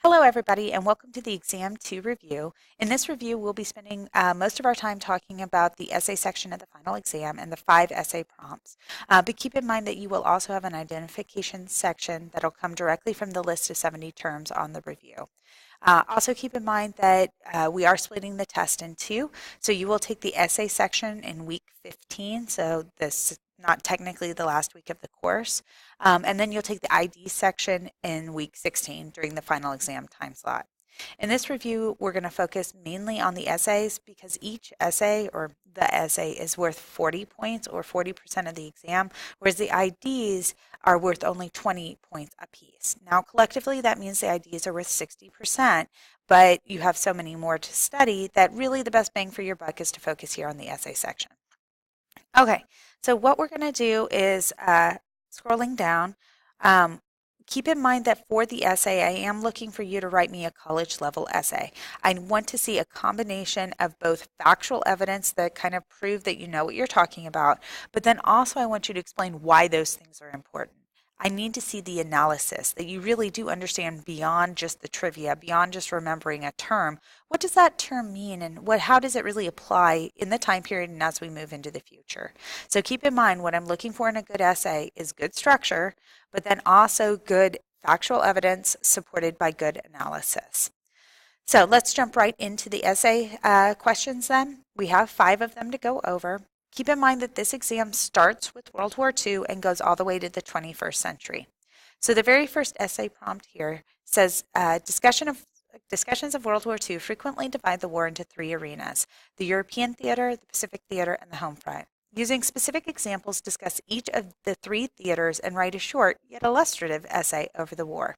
Hello, everybody, and welcome to the Exam 2 review. In this review, we'll be spending most of our time talking about the essay section of the final exam and the 5 essay prompts. But keep in mind that you will also have an identification section that'll come directly from the list of 70 terms on the review. Also keep in mind that we are splitting the test in two. So you will take the essay section in week 15, so this not technically the last week of the course. And then you'll take the ID section in week 16 during the final exam time slot. In this review, we're going to focus mainly on the essays because each essay or the essay is worth 40 points or 40% of the exam, whereas the IDs are worth only 20 points apiece. Now, collectively, that means the IDs are worth 60%, but you have so many more to study that really the best bang for your buck is to focus here on the essay section. Okay, so what we're going to do is scrolling down. Keep in mind that for the essay, I am looking for you to write me a college level essay. I want to see a combination of both factual evidence that kind of prove that you know what you're talking about, but then also I want you to explain why those things are important. I need to see the analysis, that you really do understand beyond just the trivia, beyond just remembering a term. What does that term mean and how does it really apply in the time period and as we move into the future? So keep in mind what I'm looking for in a good essay is good structure, but then also good factual evidence supported by good analysis. So let's jump right into the essay questions then. We have 5 of them to go over. Keep in mind that this exam starts with World War II and goes all the way to the 21st century. So the very first essay prompt here says, discussions of World War II frequently divide the war into 3 arenas: the European theater, the Pacific theater, and the home front. Using specific examples, discuss each of the 3 theaters and write a short yet illustrative essay over the war.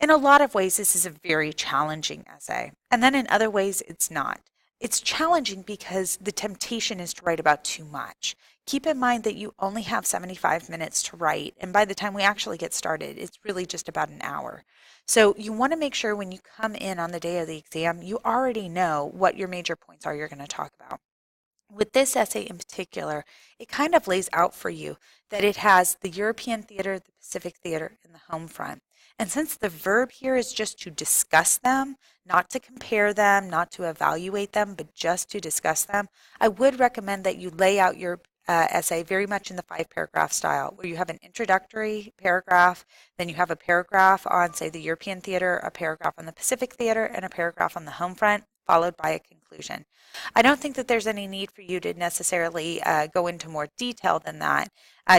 In a lot of ways, this is a very challenging essay, and then in other ways, it's not. It's challenging because the temptation is to write about too much. Keep in mind that you only have 75 minutes to write, and by the time we actually get started, it's really just about an hour. So you want to make sure when you come in on the day of the exam, you already know what your major points are you're going to talk about. With this essay in particular, it kind of lays out for you that it has the European theater, the Pacific theater, and the home front. And since the verb here is just to discuss them, not to compare them, not to evaluate them, but just to discuss them, I would recommend that you lay out your essay very much in the 5-paragraph style, where you have an introductory paragraph, then you have a paragraph on, say, the European theater, a paragraph on the Pacific theater, and a paragraph on the home front, followed by a conclusion. I don't think that there's any need for you to necessarily go into more detail than that,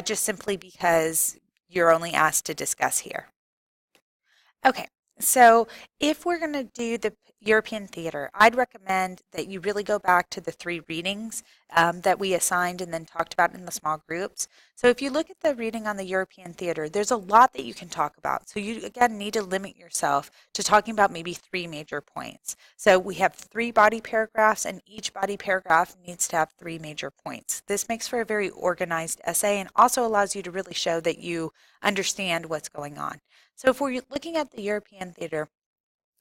just simply because you're only asked to discuss here. Okay, so if we're going to do the European theater, I'd recommend that you really go back to the 3 readings that we assigned and then talked about in the small groups. So if you look at the reading on the European theater, there's a lot that you can talk about. So you, again, need to limit yourself to talking about maybe 3 major points. So we have 3 body paragraphs, and each body paragraph needs to have 3 major points. This makes for a very organized essay and also allows you to really show that you understand what's going on. So if we're looking at the European theater,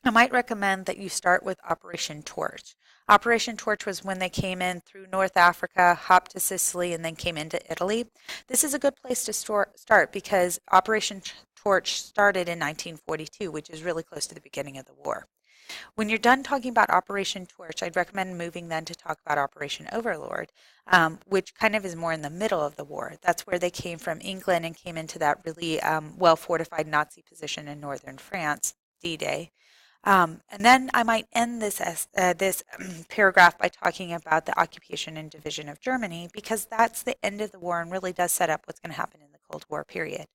I might recommend that you start with Operation Torch. Operation Torch was when they came in through North Africa, hopped to Sicily, and then came into Italy. This is a good place to start because Operation Torch started in 1942, which is really close to the beginning of the war. When you're done talking about Operation Torch, I'd recommend moving then to talk about Operation Overlord, which kind of is more in the middle of the war. That's where they came from England and came into that really well-fortified Nazi position in northern France, D-Day. And then I might end this paragraph by talking about the occupation and division of Germany, because that's the end of the war and really does set up what's going to happen in the Cold War period.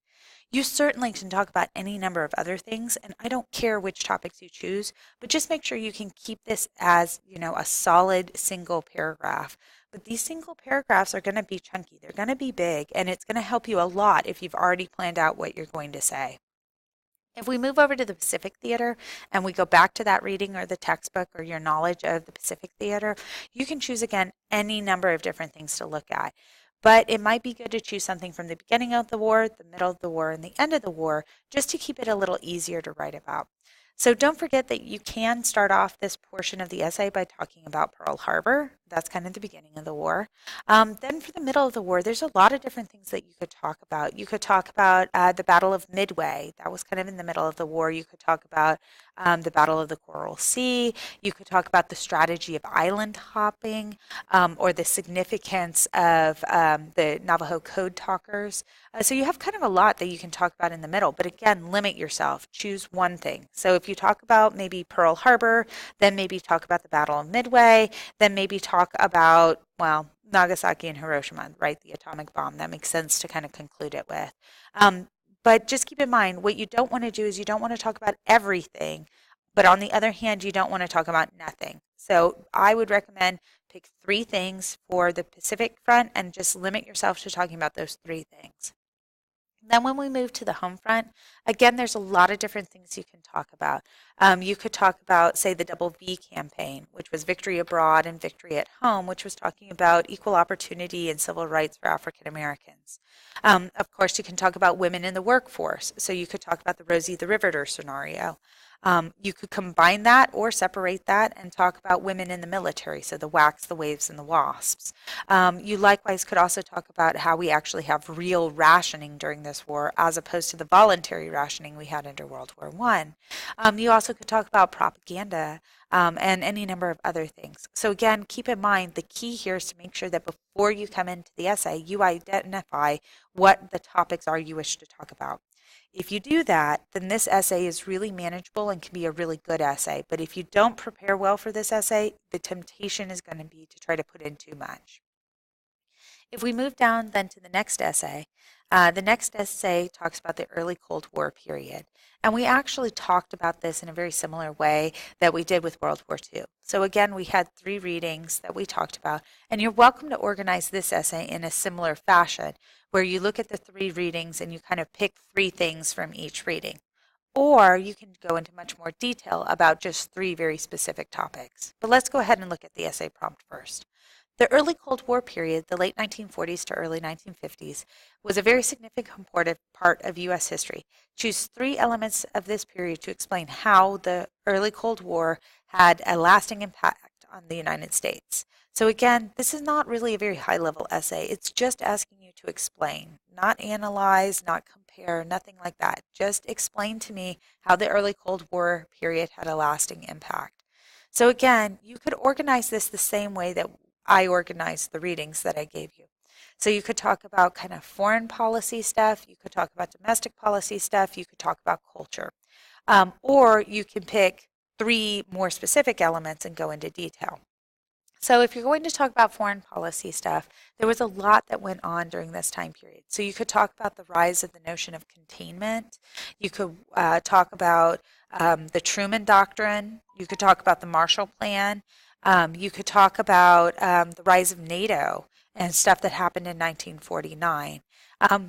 You certainly can talk about any number of other things, and I don't care which topics you choose, but just make sure you can keep this as, a solid single paragraph. But these single paragraphs are going to be chunky. They're going to be big, and it's going to help you a lot if you've already planned out what you're going to say. If we move over to the Pacific Theater and we go back to that reading or the textbook or your knowledge of the Pacific Theater, you can choose, again, any number of different things to look at. But it might be good to choose something from the beginning of the war, the middle of the war, and the end of the war, just to keep it a little easier to write about. So don't forget that you can start off this portion of the essay by talking about Pearl Harbor. That's kind of the beginning of the war. Then for the middle of the war, there's a lot of different things that you could talk about. You could talk about the Battle of Midway. That was kind of in the middle of the war. You could talk about the Battle of the Coral Sea. You could talk about the strategy of island hopping, or the significance of the Navajo code talkers. So you have kind of a lot that you can talk about in the middle, but again, limit yourself. Choose one thing. So if you talk about maybe Pearl Harbor, then maybe talk about the Battle of Midway, then maybe talk about, well, Nagasaki and Hiroshima, right? The atomic bomb. That makes sense to kind of conclude it with. Um, but just keep in mind, what you don't want to do is you don't want to talk about everything, but on the other hand, you don't want to talk about nothing. So I would recommend pick 3 things for the Pacific front and just limit yourself to talking about those 3 things. Then when we move to the home front, again, there's a lot of different things you can talk about. You could talk about, say, the Double V campaign, which was Victory Abroad and Victory at Home, which was talking about equal opportunity and civil rights for African Americans. Of course, you can talk about women in the workforce. So you could talk about the Rosie the Riveter scenario. You could combine that or separate that and talk about women in the military, so the WACs, the WAVES, and the WASPs. You likewise could also talk about how we actually have real rationing during this war as opposed to the voluntary rationing we had under World War I. You also could talk about propaganda and any number of other things. So again, keep in mind the key here is to make sure that before you come into the essay, you identify what the topics are you wish to talk about. If you do that, then this essay is really manageable and can be a really good essay. But if you don't prepare well for this essay, the temptation is going to be to try to put in too much. If we move down then to the next essay talks about the early Cold War period. And we actually talked about this in a very similar way that we did with World War II. So again, we had 3 readings that we talked about, and you're welcome to organize this essay in a similar fashion, where you look at the 3 readings and you kind of pick 3 things from each reading. Or you can go into much more detail about just 3 very specific topics. But let's go ahead and look at the essay prompt first. The early Cold War period, the late 1940s to early 1950s, was a very significant part of U.S. history. Choose 3 elements of this period to explain how the early Cold War had a lasting impact on the United States. So again, this is not really a very high-level essay. It's just asking you to explain, not analyze, not compare, nothing like that. Just explain to me how the early Cold War period had a lasting impact. So again, you could organize this the same way that I organized the readings that I gave you. So you could talk about kind of foreign policy stuff, you could talk about domestic policy stuff, you could talk about culture. Or you can pick 3 more specific elements and go into detail. So if you're going to talk about foreign policy stuff, there was a lot that went on during this time period. So you could talk about the rise of the notion of containment. You could talk about the Truman Doctrine. You could talk about the Marshall Plan. You could talk about the rise of NATO and stuff that happened in 1949.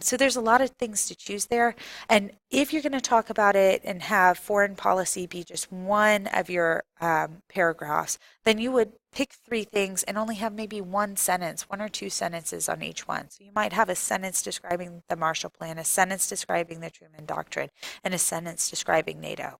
So there's a lot of things to choose there. And if you're going to talk about it and have foreign policy be just one of your paragraphs, then you would pick 3 things and only have maybe 1 sentence, 1 or 2 sentences on each one. So you might have a sentence describing the Marshall Plan, a sentence describing the Truman Doctrine, and a sentence describing NATO.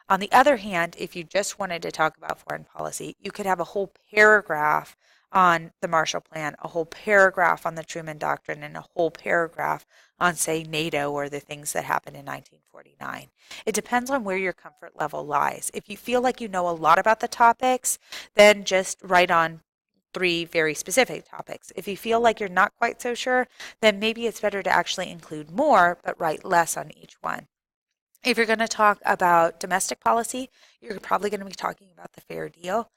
On the other hand, if you just wanted to talk about foreign policy, you could have a whole paragraph on the Marshall Plan, a whole paragraph on the Truman Doctrine, and a whole paragraph on, say, NATO or the things that happened in 1949. It depends on where your comfort level lies. If you feel like you know a lot about the topics, then just write on 3 very specific topics. If you feel like you're not quite so sure, then maybe it's better to actually include more, but write less on each one. If you're going to talk about domestic policy, you're probably going to be talking about the fair deal.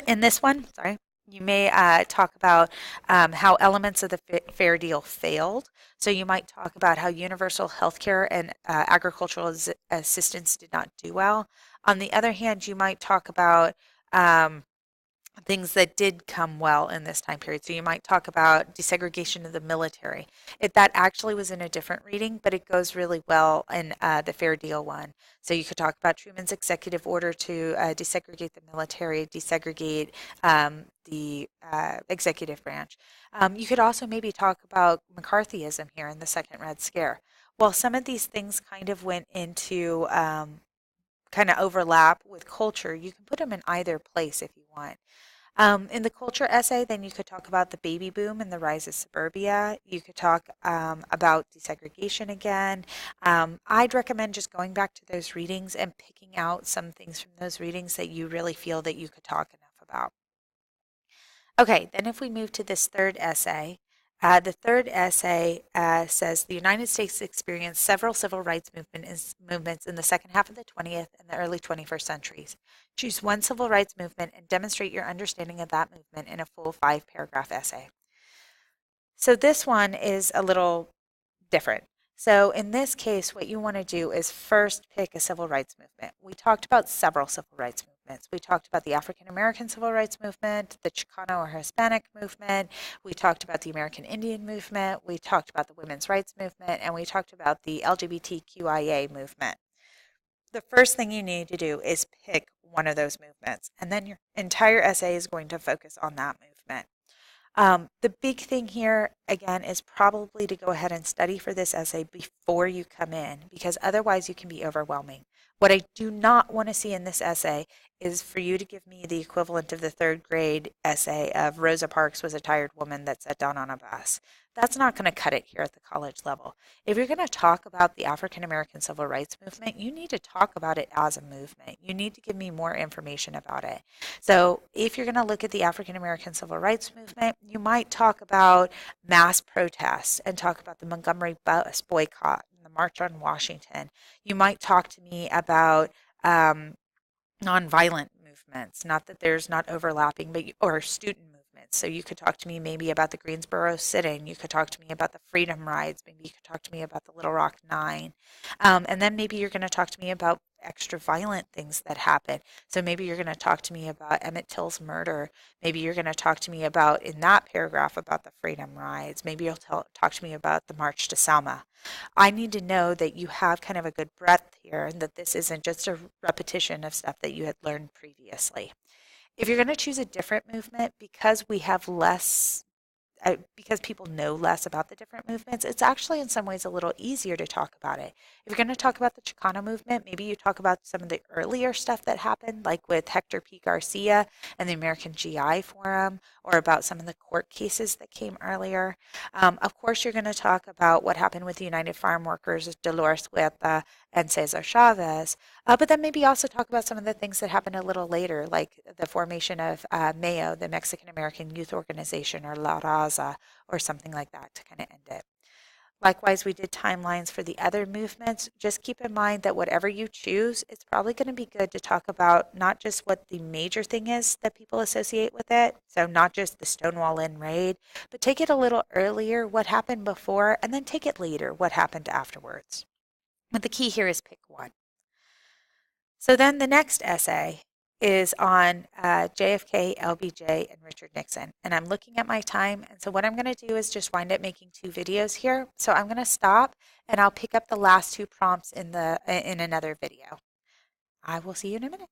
In this one, sorry, you may talk about how elements of the fair deal failed. So you might talk about how universal health care and agricultural assistance did not do well. On the other hand, you might talk about things that did come well in this time period. So you might talk about desegregation of the military. That actually was in a different reading, but it goes really well in the fair deal one. So you could talk about Truman's executive order to desegregate the military, desegregate the executive branch. You could also maybe talk about McCarthyism here in the Second Red Scare. Well, some of these things kind of went into kind of overlap with culture, you can put them in either place if you want. In the culture essay, then you could talk about the baby boom and the rise of suburbia. You could talk about desegregation again. I'd recommend just going back to those readings and picking out some things from those readings that you really feel that you could talk enough about. Okay, then if we move to this third essay, the third essay says the United States experienced several civil rights movements in the second half of the 20th and the early 21st centuries. Choose one civil rights movement and demonstrate your understanding of that movement in a full 5-paragraph essay. So this one is a little different. So in this case, what you want to do is first pick a civil rights movement. We talked about several civil rights movements. We talked about the African American Civil Rights Movement, the Chicano or Hispanic movement. We talked about the American Indian movement. We talked about the women's rights movement, and we talked about the LGBTQIA movement. The first thing you need to do is pick one of those movements, and then your entire essay is going to focus on that movement. The big thing here, again, is probably to go ahead and study for this essay before you come in, because otherwise you can be overwhelming. What I do not want to see in this essay is for you to give me the equivalent of the third grade essay of Rosa Parks was a tired woman that sat down on a bus. That's not going to cut it here at the college level. If you're going to talk about the African American Civil Rights Movement, you need to talk about it as a movement. You need to give me more information about it. So if you're going to look at the African American Civil Rights Movement, you might talk about mass protests and talk about the Montgomery bus boycott and the March on Washington. You might talk to me about nonviolent movements, not that there's not overlapping, but or student movements. So you could talk to me maybe about the Greensboro sit-in. You could talk to me about the Freedom Rides. Maybe you could talk to me about the Little Rock Nine. And then maybe you're going to talk to me about extra violent things that happen. So maybe you're going to talk to me about Emmett Till's murder. Maybe you're going to talk to me about, in that paragraph, about the Freedom Rides. Maybe you'll talk to me about the March to Selma. I need to know that you have kind of a good breadth here and that this isn't just a repetition of stuff that you had learned previously. If you're going to choose a different movement, because we have less because people know less about the different movements, it's actually in some ways a little easier to talk about it. If you're going to talk about the Chicano movement, maybe you talk about some of the earlier stuff that happened, like with Hector P. Garcia and the American GI Forum, or about some of the court cases that came earlier. Of course, you're going to talk about what happened with the United Farm Workers, Dolores Huerta, and Cesar Chavez, but then maybe also talk about some of the things that happened a little later, like the formation of MAYO, the Mexican American Youth Organization, or La Raza, or something like that to kind of end it. Likewise, we did timelines for the other movements. Just keep in mind that whatever you choose, it's probably going to be good to talk about not just what the major thing is that people associate with it, so not just the Stonewall Inn raid, but take it a little earlier, what happened before, and then take it later, what happened afterwards. But the key here is pick one. So then the next essay is on JFK, LBJ, and Richard Nixon. And I'm looking at my time, and so what I'm going to do is just wind up making 2 videos here. So I'm going to stop, and I'll pick up the last 2 prompts in another video. I will see you in a minute.